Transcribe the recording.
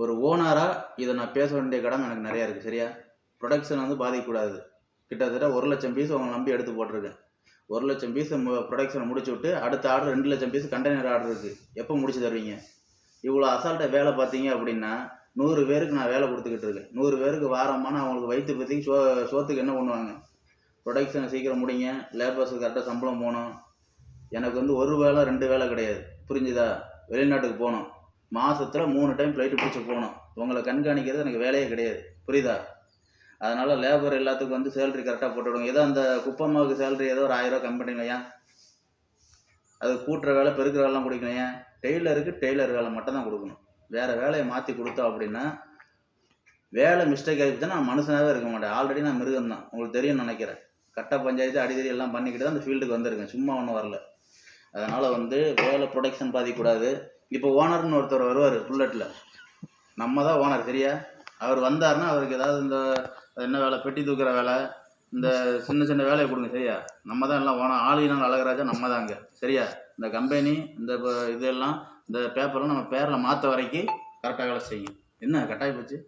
ஒரு ஓனராக இதை நான் பேச வேண்டிய கடமை எனக்கு நிறையா இருக்குது. சரியா? ப்ரொடக்ஷன் வந்து பாதிக்கக்கூடாது. கிட்டத்தட்ட 1,00,000 பீஸ் உங்களை நம்பி எடுத்து போட்டிருக்கேன். 1,00,000 பீஸ் ப்ரொடக்ஷனை முடிச்சு விட்டு அடுத்த ஆர்டர் 2,00,000 பீஸ் கண்டெய்னர் ஆர்டர் இருக்குது. எப்போ முடிச்சு தருவீங்க? இவ்வளோ அசால்ட்டாக வேலை பார்த்தீங்க அப்படின்னா 100 பேருக்கு நான் வேலை கொடுத்துக்கிட்டு இருக்கேன். 100 பேருக்கு வாரமான அவங்களுக்கு வயிற்று பற்றிக்கு சோத்துக்கு என்ன பண்ணுவாங்க? ப்ரொடக்ஷனை சீக்கிரம் முடிங்க, லேபர்ஸுக்கு கரெக்டாக சம்பளம் போகணும். எனக்கு வந்து ஒரு வேலை 2 வேலை கிடையாது. புரிஞ்சுதா? வெளிநாட்டுக்கு போகணும், மாதத்தில் 3 டைம் ஃப்ளைட்டு பிடிச்சி போகணும். உங்களை கண்காணிக்கிறது எனக்கு வேலையே கிடையாது. புரியுதா? அதனால் லேபர் எல்லாத்துக்கும் வந்து சேலரி கரெக்டாக போட்டு விடுங்க. ஏதோ அந்த குப்பம்மாவுக்கு சேலரி ஏதோ ஒரு 1000 கம்மி பண்ணிக்கலையா? அது கூட்டுற வேலை பெருக்கிற வேலைலாம் கொடுக்கலையா? டெய்லருக்கு டெய்லர் வேலை மட்டும் தான் கொடுக்கணும். வேறு வேலையை மாற்றி கொடுத்தோம் அப்படின்னா வேலை மிஸ்டேக் ஆகிடுச்சுன்னா நான் மனுஷனாகவே இருக்க மாட்டேன். ஆல்ரெடி நான் மிருகம் தான், உங்களுக்கு தெரியும்னு நினைக்கிறேன். கட்ட பஞ்சாயத்து அடிதடி எல்லாம் பண்ணிக்கிட்டு தான் அந்த ஃபீல்டுக்கு வந்திருக்கேன், சும்மா ஒன்றும் வரல. அதனால் வந்து வேலை ப்ரொடக்ஷன் பாதிக்கக்கூடாது. இப்போ ஓனர்னு ஒருத்தர் வருவார் புல்லட்டில், நம்ம தான் ஓனர். சரியா? அவர் வந்தார்னா அவருக்கு ஏதாவது இந்த என்ன வேலை, பெட்டி தூக்குற வேலை, இந்த சின்ன சின்ன வேலையை கொடுங்க. சரியா? நம்ம தான் எல்லாம் ஓனர். ஆளினால் அழகராஜா நம்ம தாங்க. சரியா? இந்த கம்பெனி இந்த இதெல்லாம் இந்த பேப்பர்லாம் நம்ம பேரில் மாற்ற வரைக்கும் கரெக்டாக வேலை செய்யும். என்ன கட்டாயி போச்சு?